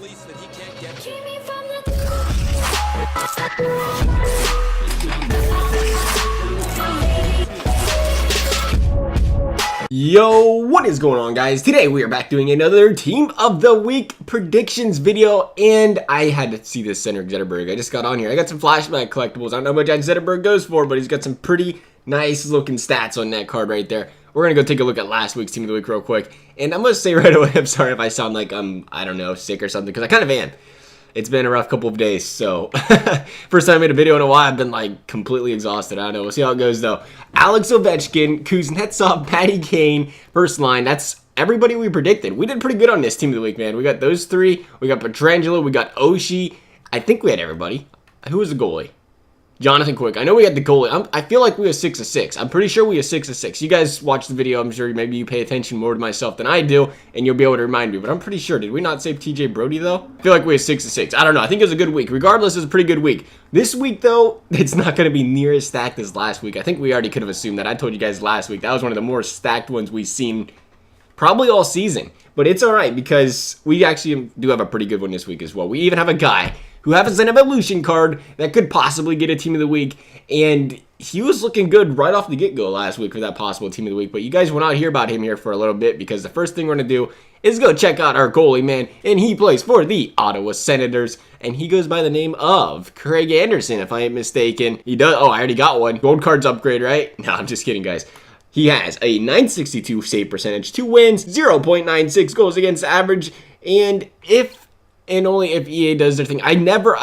release that he can't get to. Yo, what is going on, guys? Today we are back doing another Team of the Week predictions video, and I had to see this Cedric Zetterberg. I just got on here. I got some flashback collectibles. I don't know how much Zetterberg goes for, but he's got some pretty nice looking stats on that card right there. We're going to go take a look at last week's Team of the Week real quick, and I'm going to say right away, I'm sorry if I sound like I don't know, sick or something, because I kind of am. It's been a rough couple of days, so first time I made a video in a while, I've been like completely exhausted. I don't know. We'll see how it goes though. Alex Ovechkin, Kuznetsov, Patty Kane, first line. That's everybody we predicted. We did pretty good on this Team of the Week, man. We got those three. We got Pietrangelo. We got Oshie. I think we had everybody. Who was the goalie? Jonathan Quick. I know we had the goalie. I feel like we were 6 of 6. I'm pretty sure we were 6 of 6. You guys watch the video. I'm sure maybe you pay attention more to myself than I do, and you'll be able to remind me. But I'm pretty sure. Did we not save TJ Brody, though? I feel like we were 6 of 6. I don't know. I think it was a good week. Regardless, it was a pretty good week. This week, though, it's not going to be near as stacked as last week. I think we already could have assumed that. I told you guys last week. That was one of the more stacked ones we've seen probably all season. But it's all right because we actually do have a pretty good one this week as well. We even have a guy who has an evolution card that could possibly get a Team of the Week, and he was looking good right off the get-go last week for that possible Team of the Week, but you guys will not hear about him here for a little bit because the first thing we're going to do is go check out our goalie, man, and he plays for the Ottawa Senators, and he goes by the name of Craig Anderson, if I ain't mistaken. He does. Oh, I already got one. Gold cards upgrade, right? No, I'm just kidding, guys. He has a 962 save percentage, 2 wins, 0.96 goals against average, and only if EA does their thing. I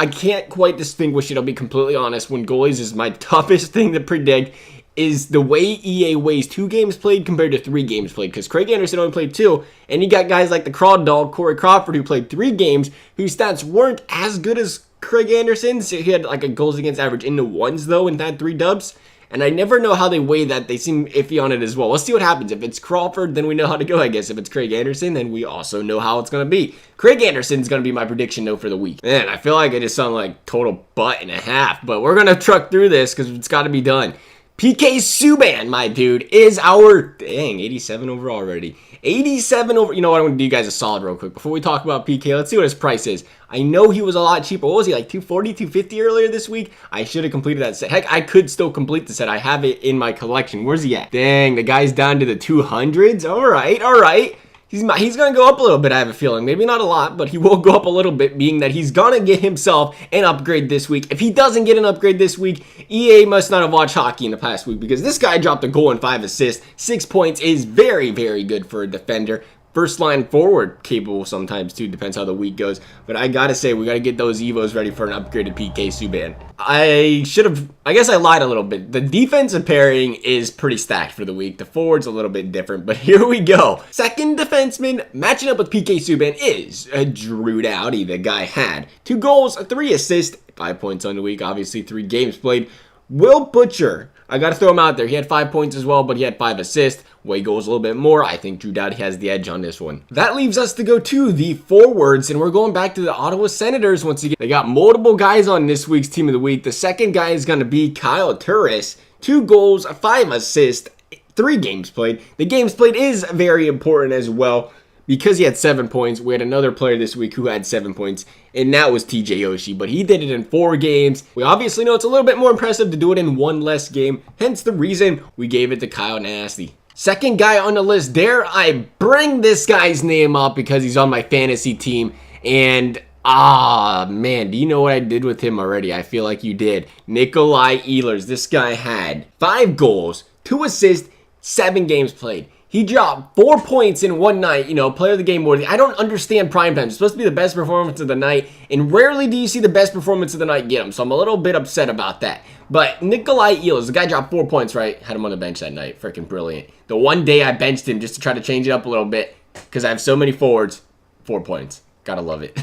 can't quite distinguish it, I'll be completely honest. When goalies is my toughest thing to predict is the way EA weighs 2 games played compared to 3 games played. Because Craig Anderson only played 2, and you got guys like the Crawl Dog, Corey Crawford, who played 3 games, whose stats weren't as good as Craig Anderson's. He had like a goals against average in the ones, though, and had 3 dubs. And I never know how they weigh that. They seem iffy on it as well. Let's see what happens. If it's Crawford, then we know how to go, I guess. If it's Craig Anderson, then we also know how it's going to be. Craig Anderson's going to be my prediction, though, for the week. Man, I feel like I just sound like total butt and a half. But we're going to truck through this because it's got to be done. PK Subban, my dude, is our, dang, 87 overall already. 87 over, you know what, I'm going to do you guys a solid real quick. Before we talk about PK, let's see what his price is. I know he was a lot cheaper. What was he, like 240, 250 earlier this week? I should have completed that set. Heck, I could still complete the set. I have it in my collection. Where's he at? Dang, the guy's down to the 200s. All right, all right. He's going to go up a little bit, I have a feeling. Maybe not a lot, but he will go up a little bit, being that he's going to get himself an upgrade this week. If he doesn't get an upgrade this week, EA must not have watched hockey in the past week, because this guy dropped a goal and 5 assists. 6 points is very, very good for a defender. First line forward capable sometimes too, depends how the week goes. But I gotta say, we gotta get those Evos ready for an upgraded PK Subban. I guess I lied a little bit. The defensive pairing is pretty stacked for the week. The forward's a little bit different, but here we go. Second defenseman matching up with PK Subban is Drew Doughty. The guy had 2 goals, 3 assists, 5 points on the week, obviously 3 games played. Will Butcher, I got to throw him out there. He had 5 points as well, but he had 5 assists. Way goes a little bit more. I think Drew Doughty has the edge on this one. That leaves us to go to the forwards, and we're going back to the Ottawa Senators once again. They got multiple guys on this week's Team of the Week. The second guy is going to be Kyle Turris. 2 goals, 5 assists, 3 games played. The games played is very important as well, because he had 7 points. We had another player this week who had 7 points, and that was TJ Oshie, but he did it in 4 games. We obviously know it's a little bit more impressive to do it in 1 less game, hence the reason we gave it to Kyle Nasty. Second guy on the list, dare I bring this guy's name up because he's on my fantasy team, and man, do you know what I did with him already? I feel like you did. Nikolai Ehlers. This guy had 5 goals, 2 assists, 7 games played. He dropped 4 points in 1 night, you know, player of the game worthy. I don't understand prime time. It's supposed to be the best performance of the night, and rarely do you see the best performance of the night get him, so I'm a little bit upset about that. But Nikolai Ehlers, the guy dropped 4 points, right? Had him on the bench that night. Freaking brilliant. The one day I benched him just to try to change it up a little bit, because I have so many forwards, 4 points. Gotta love it.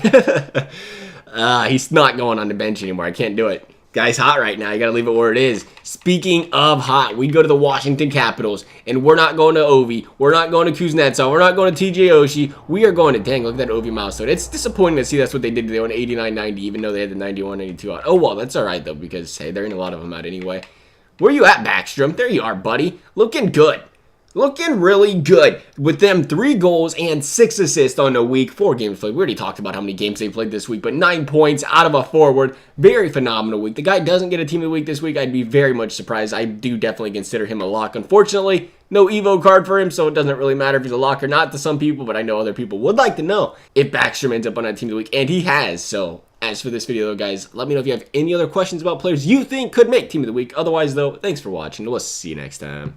He's not going on the bench anymore. I can't do it. Guy's hot right now. You got to leave it where it is. Speaking of hot, we go to the Washington Capitals, and we're not going to Ovi. We're not going to Kuznetsov. We're not going to TJ Oshie. We are going to, dang, look at that Ovi milestone. It's disappointing to see that's what they did. They went 89-90, even though they had the 91-92 out. Oh, well, that's all right, though, because, hey, there ain't a lot of them out anyway. Where you at, Backstrom? There you are, buddy. Looking good. looking really good with them 3 goals and 6 assists on a week, 4 games played. We already talked about how many games they played this week, but 9 points out of a forward. Very phenomenal week. The guy doesn't get a team of the week this week. I'd be very much surprised. I do definitely consider him a lock. Unfortunately, no Evo card for him, so it doesn't really matter if he's a lock or not to some people, but I know other people would like to know if Backstrom ends up on a team of the week, and he has. So as for this video though, guys, let me know if you have any other questions about players you think could make team of the week. Otherwise though, thanks for watching. We'll see you next time.